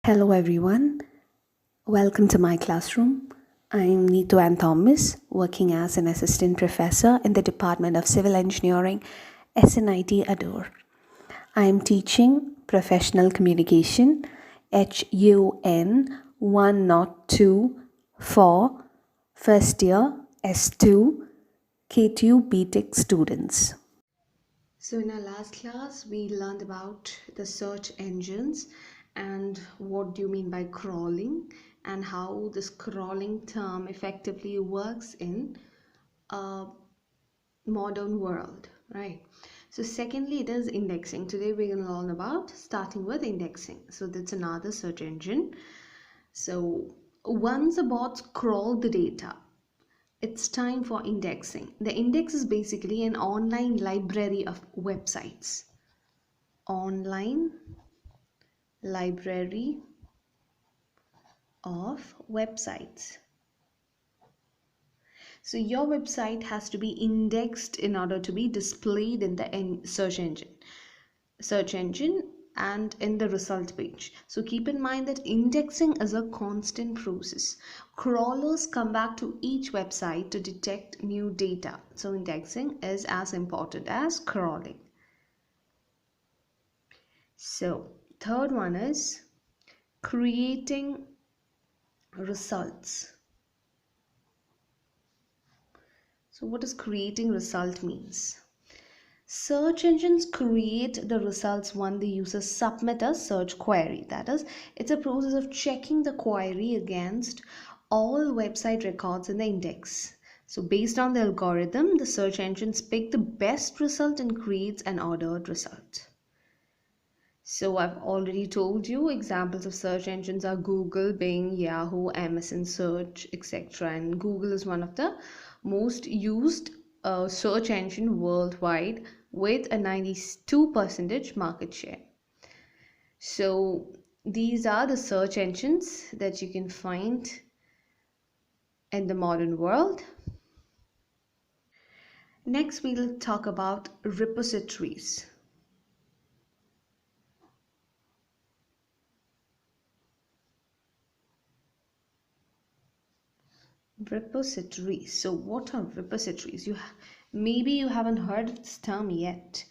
Hello everyone, welcome to my classroom. I'm Neetu Ann Thomas, working as an assistant professor in the Department of Civil Engineering, SNIT Adur. I'm teaching Professional Communication, HUN 102 for first year S2 KTU BTech students. So, in our last class, we learned about the search engines and what do you mean by crawling and how this crawling term effectively works in a modern world, right? So, secondly, it is indexing. Today, we're going to learn about starting with indexing. So, that's another search engine. So, once the bots crawl the data, it's time for indexing. The index is basically an online library of websites. Online library of websites. So your website has to be indexed in order to be displayed in the search engine and in the result page. So keep in mind that indexing is a constant process. Crawlers come back to each website to detect new data. So indexing is as important as crawling. So third one is creating results. So what does creating result means? Search engines create the results when the users submit a search query. That is, it's a process of checking the query against all website records in the index. So based on the algorithm, the search engines pick the best result and creates an ordered result. So I've already told you examples of search engines are Google, Bing, Yahoo, Amazon Search, etc. And Google is one of the most used search engine worldwide with a 92% market share. So these are the search engines that you can find in the modern world. Next, we'll talk about repositories. Repositories. So what are repositories? Maybe you haven't heard of this term yet.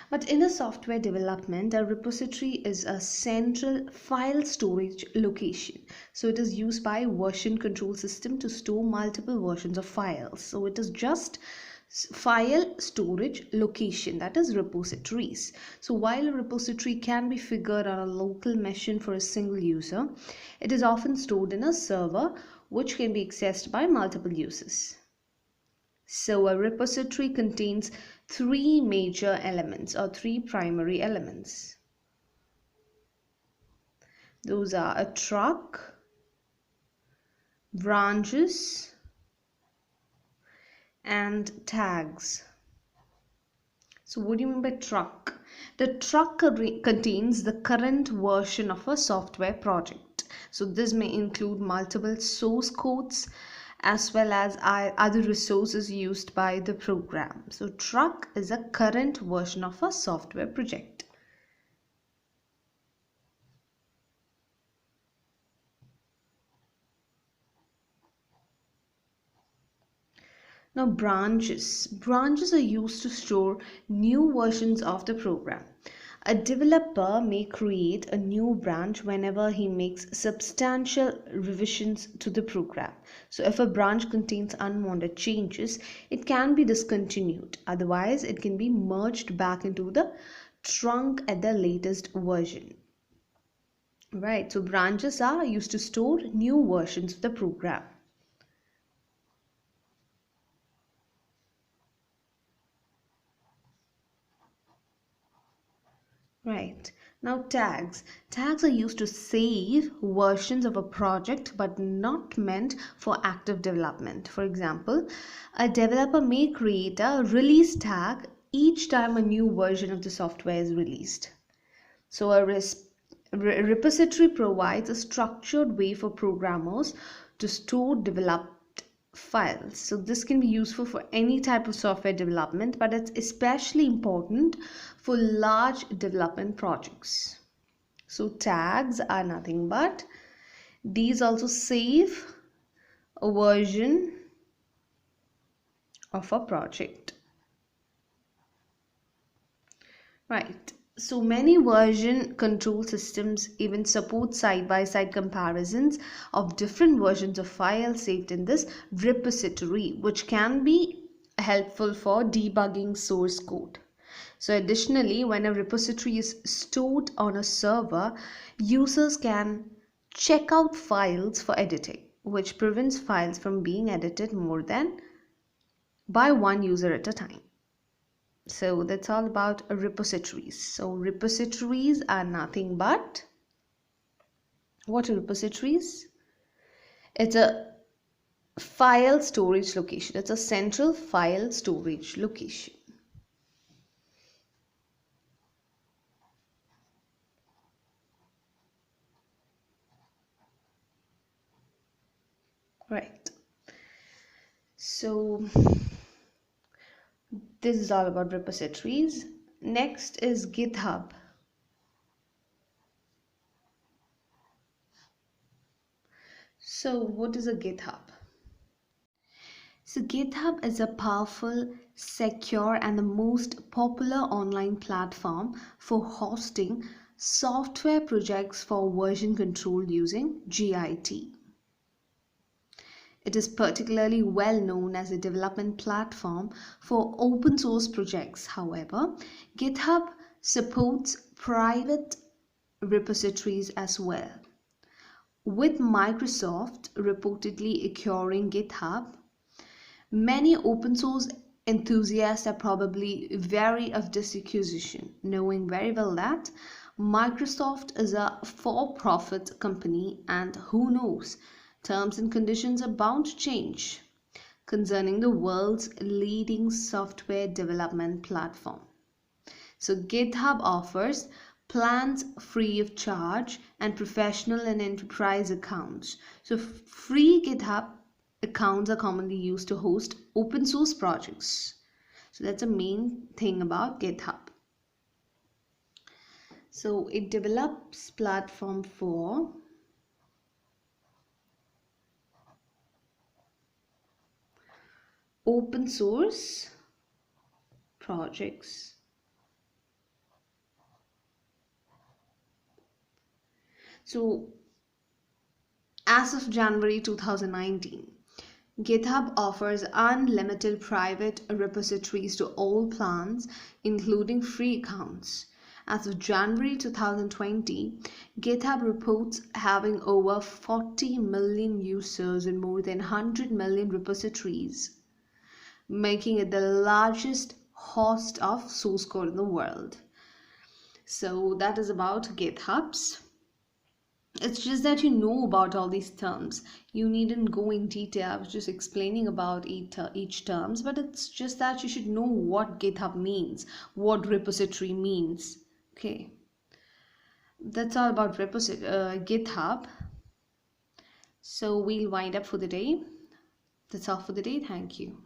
But in a software development, a repository is a central file storage location. So it is used by version control system to store multiple versions of files. So it is just file storage location, that is repositories. So while a repository can be figured on a local machine for a single user, it is often stored in a server which can be accessed by multiple users. So a repository contains three major elements or three primary elements. Those are a truck, branches, and tags. So what do you mean by truck? The truck contains the current version of a software project. So this may include multiple source codes as well as other resources used by the program. So truck is a current version of a software project. Now branches. Branches are used to store new versions of the program. A developer may create a new branch whenever he makes substantial revisions to the program. So if a branch contains unwanted changes, it can be discontinued. Otherwise, it can be merged back into the trunk at the latest version. Right, so branches are used to store new versions of the program. Right. Now tags. Tags are used to save versions of a project but not meant for active development. For example, a developer may create a release tag each time a new version of the software is released. So a repository provides a structured way for programmers to store developed files. So this can be useful for any type of software development, but it's especially important for large development projects. So tags are nothing but these also save a version of a project. Right. So many version control systems even support side-by-side comparisons of different versions of files saved in this repository, which can be helpful for debugging source code. So additionally, when a repository is stored on a server, users can check out files for editing, which prevents files from being edited more than by one user at a time. So that's all about repositories. So repositories are nothing but, what are repositories? It's a file storage location. It's a central file storage location. Right. So this is all about repositories. Next is GitHub. So what is a GitHub? So GitHub is a powerful, secure, and the most popular online platform for hosting software projects for version control using Git. It is particularly well known as a development platform for open source projects. However, GitHub supports private repositories as well. With Microsoft reportedly acquiring GitHub, many open source enthusiasts are probably wary of this acquisition, knowing very well that Microsoft is a for profit company and who knows, terms and conditions are bound to change concerning the world's leading software development platform. So GitHub offers plans free of charge and professional and enterprise accounts. So free GitHub accounts are commonly used to host open source projects. So that's the main thing about GitHub. So it develops platform for open source projects. So as of January 2019, GitHub offers unlimited private repositories to all plans, including free accounts. As of January 2020, GitHub reports having over 40 million users and more than 100 million repositories, making it the largest host of source code in the world. So that is about GitHubs. It's just that you know about all these terms. You needn't go in detail. I was just explaining about each terms, but it's just that you should know what GitHub means, what repository means. Okay, that's all about GitHub. So we'll wind up for the day. That's all for the day. Thank you.